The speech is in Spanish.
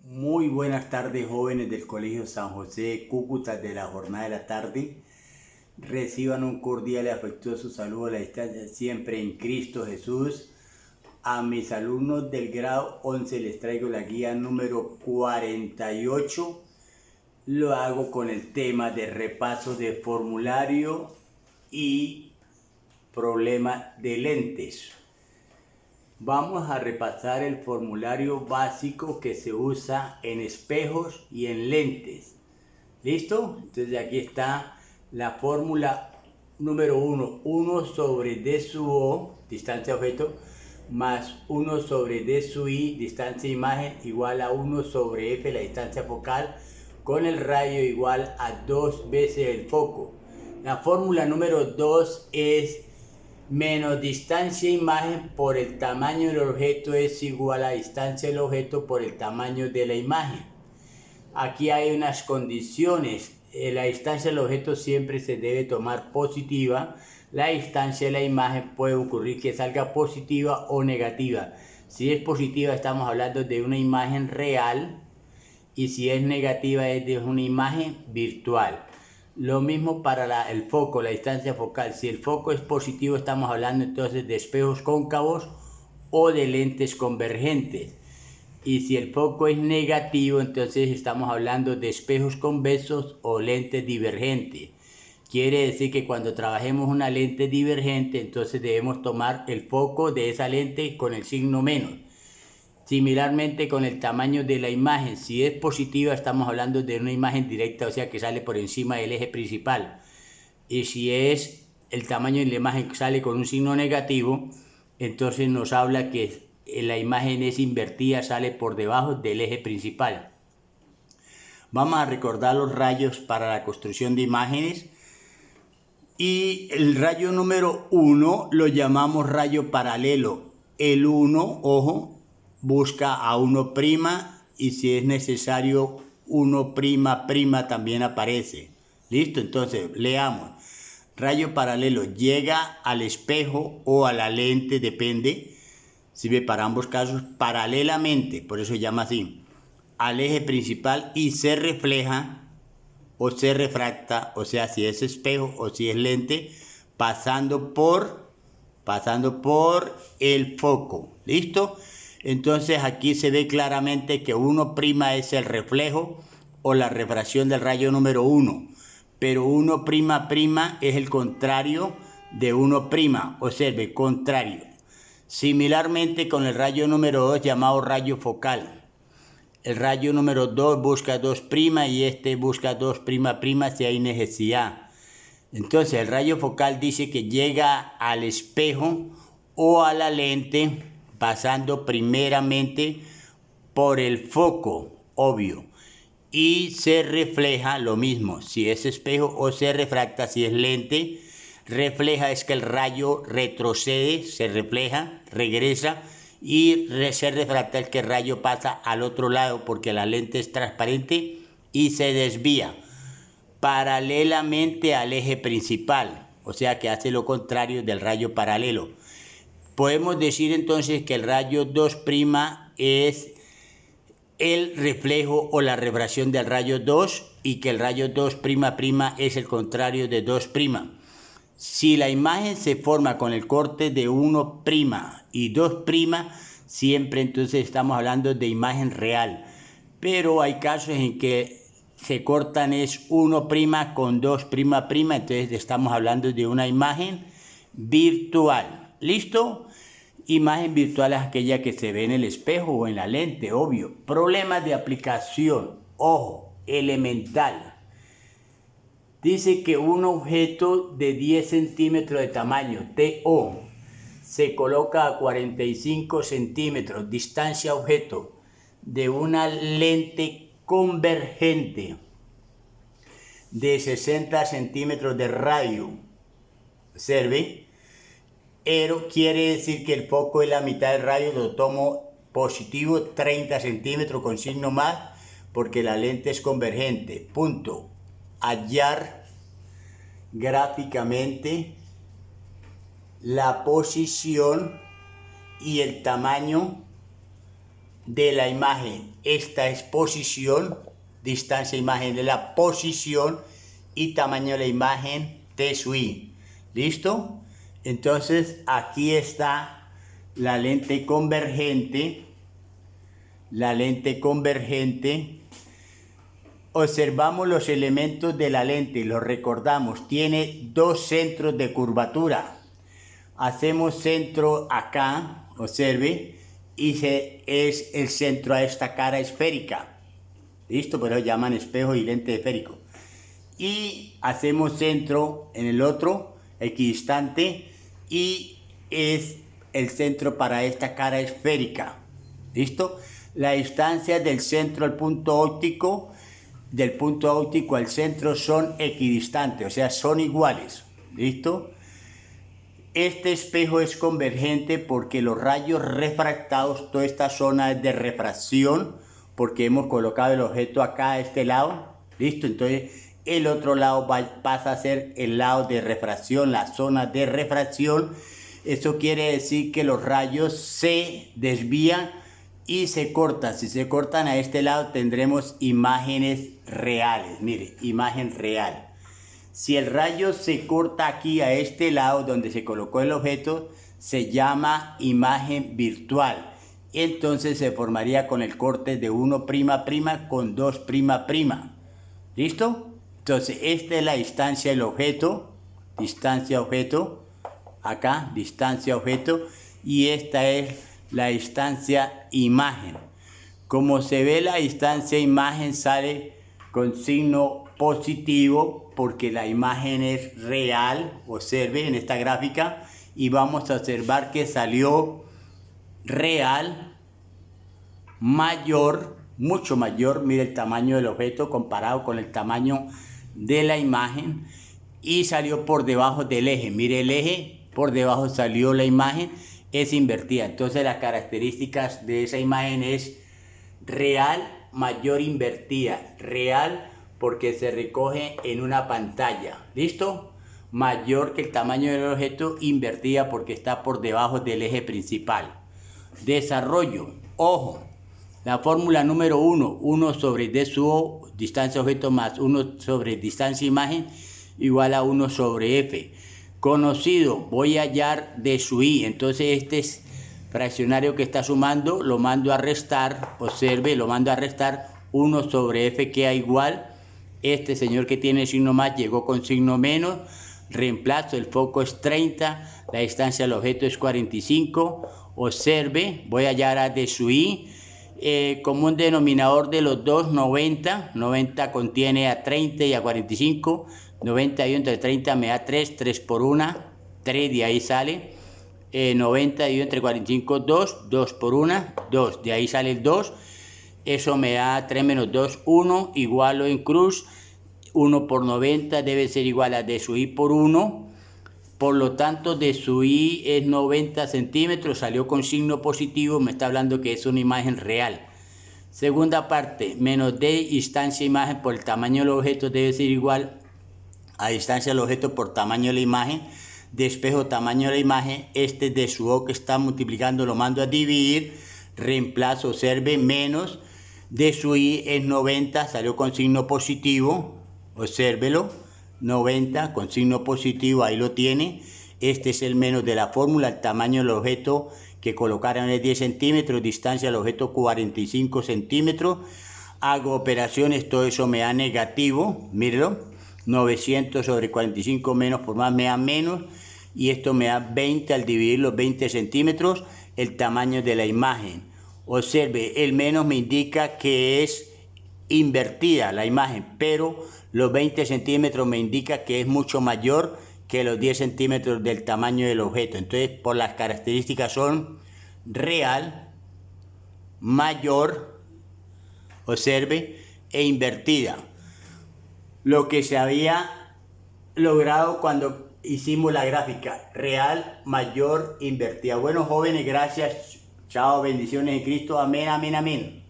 Muy buenas tardes, jóvenes del Colegio San José de Cúcuta de la jornada de la tarde. Reciban un cordial y afectuoso saludo a la distancia siempre en Cristo Jesús. A mis alumnos del grado 11 les traigo la guía número 48. Lo hago con el tema de repaso de formulario y problema de lentes. Vamos a repasar el formulario básico que se usa en espejos y en lentes. ¿Listo? Entonces aquí está la fórmula número 1. 1 sobre D sub O, distancia objeto, más 1 sobre D sub I, distancia imagen, igual a 1 sobre F, la distancia focal, con el rayo igual a 2 veces el foco. La fórmula número 2 es menos distancia imagen por el tamaño del objeto es igual a distancia del objeto por el tamaño de la imagen. Aquí hay unas condiciones. La distancia del objeto siempre se debe tomar positiva. La distancia de la imagen puede ocurrir que salga positiva o negativa. Si es positiva estamos hablando de una imagen real y si es negativa es de una imagen virtual. Lo mismo para el foco, la distancia focal. Si el foco es positivo estamos hablando entonces de espejos cóncavos o de lentes convergentes. Y si el foco es negativo entonces estamos hablando de espejos convexos o lentes divergentes. Quiere decir que cuando trabajemos una lente divergente entonces debemos tomar el foco de esa lente con el signo menos. Similarmente con el tamaño de la imagen, si es positiva estamos hablando de una imagen directa, o sea que sale por encima del eje principal. Y si es el tamaño de la imagen que sale con un signo negativo, entonces nos habla que la imagen es invertida, sale por debajo del eje principal. Vamos a recordar los rayos para la construcción de imágenes. Y el rayo número 1 lo llamamos rayo paralelo. El 1, ojo, busca a 1' y si es necesario 1' también aparece. ¿Listo? Entonces, leamos. Rayo paralelo llega al espejo o a la lente, depende. Sirve para ambos casos paralelamente, por eso se llama así, al eje principal y se refleja o se refracta, o sea, si es espejo o si es lente, pasando por el foco. ¿Listo? Entonces aquí se ve claramente que 1' es el reflejo o la refracción del rayo número 1, pero 1' es el contrario de 1', observe, contrario. Similarmente con el rayo número 2 llamado rayo focal. El rayo número 2 busca 2' y este busca 2' si hay necesidad. Entonces el rayo focal dice que llega al espejo o a la lente pasando primeramente por el foco, obvio, y se refleja lo mismo, si es espejo, o se refracta si es lente. Refleja es que el rayo retrocede, se refleja, regresa, y se refracta es que el rayo pasa al otro lado porque la lente es transparente y se desvía paralelamente al eje principal, o sea que hace lo contrario del rayo paralelo. Podemos decir entonces que el rayo 2' es el reflejo o la refracción del rayo 2 y que el rayo 2' es el contrario de 2'. Si la imagen se forma con el corte de 1' y 2', siempre entonces estamos hablando de imagen real. Pero hay casos en que se cortan es 1' con 2', entonces estamos hablando de una imagen virtual. ¿Listo? Imagen virtual es aquella que se ve en el espejo o en la lente, obvio. Problemas de aplicación, ojo, elemental. Dice que un objeto de 10 centímetros de tamaño, TO, se coloca a 45 centímetros, distancia objeto, de una lente convergente de 60 centímetros de radio. Observe. Pero quiere decir que el foco es la mitad del radio, lo tomo positivo 30 centímetros con signo más porque la lente es convergente. Punto. Hallar gráficamente la posición y el tamaño de la imagen. Esta es posición, distancia imagen de la posición y tamaño de la imagen T sub I. ¿Listo? Entonces aquí está la lente convergente. La lente convergente. Observamos los elementos de la lente, los recordamos. Tiene dos centros de curvatura. Hacemos centro acá, observe, y es el centro a esta cara esférica. ¿Listo? Por eso llaman espejo y lente esférico. Y hacemos centro en el otro, equidistante, y es el centro para esta cara esférica. ¿Listo? La distancia del centro al punto óptico, del punto óptico al centro son equidistantes, o sea, son iguales. ¿Listo? Este espejo es convergente porque los rayos refractados, toda esta zona es de refracción, porque hemos colocado el objeto acá a este lado. ¿Listo? Entonces el otro lado pasa a ser el lado de refracción, la zona de refracción. Eso quiere decir que los rayos se desvían y se cortan. Si se cortan a este lado tendremos imágenes reales. Mire, imagen real. Si el rayo se corta aquí a este lado donde se colocó el objeto, se llama imagen virtual. Entonces se formaría con el corte de 1'' con 2''. ¿Listo? Entonces esta es la distancia del objeto, distancia objeto, acá, distancia objeto, y esta es la distancia imagen. Como se ve, la distancia imagen sale con signo positivo porque la imagen es real. Observe en esta gráfica y vamos a observar que salió real, mayor, mucho mayor. Mire el tamaño del objeto comparado con el tamaño de la imagen, y salió por debajo del eje. Mire el eje, por debajo salió la imagen, es invertida. Entonces las características de esa imagen es real, mayor, invertida. Real porque se recoge en una pantalla. ¿Listo? Mayor que el tamaño del objeto, invertida porque está por debajo del eje principal. Desarrollo. Ojo, la fórmula número 1, 1 sobre D sub O, distancia objeto, más 1 sobre distancia imagen, igual a 1 sobre F. Conocido, voy a hallar D sub I. Entonces este es fraccionario que está sumando, lo mando a restar. Observe, lo mando a restar. 1 sobre F queda igual. Este señor que tiene signo más llegó con signo menos. Reemplazo, el foco es 30, la distancia del objeto es 45. Observe, voy a hallar a D sub I. Común denominador de los dos, 90. 90 contiene a 30 y a 45. 91 entre 30 me da 3. 3 por 1, 3, de ahí sale. 90 dividido entre 45, 2. 2 por 1, 2. De ahí sale el 2. Eso me da 3 menos 2, 1. Igualo en cruz. 1 por 90 debe ser igual a D sub I por 1. Por lo tanto, D sub I es 90 centímetros. Salió con signo positivo. Me está hablando que es una imagen real. Segunda parte. Menos D, distancia imagen por el tamaño del objeto debe ser igual a distancia del objeto por tamaño de la imagen. De espejo, tamaño de la imagen. Este D sub O que está multiplicando lo mando a dividir. Reemplazo, observe, menos D sub I es 90, salió con signo positivo. Obsérvelo. 90 con signo positivo, ahí lo tiene. Este es el menos de la fórmula. El tamaño del objeto que colocaron es 10 centímetros, distancia del objeto 45 centímetros. Hago operaciones, todo eso me da negativo, mírelo. 900 sobre 45 menos por más me da menos, y esto me da 20 al dividir los 20 centímetros, el tamaño de la imagen. Observe, el menos me indica que es invertida la imagen, pero los 20 centímetros me indica que es mucho mayor que los 10 centímetros del tamaño del objeto. Entonces, por las características son real, mayor, observe, e invertida. Lo que se había logrado cuando hicimos la gráfica, real, mayor, invertida. Bueno, jóvenes, gracias. Chao, bendiciones en Cristo. Amén, amén, amén.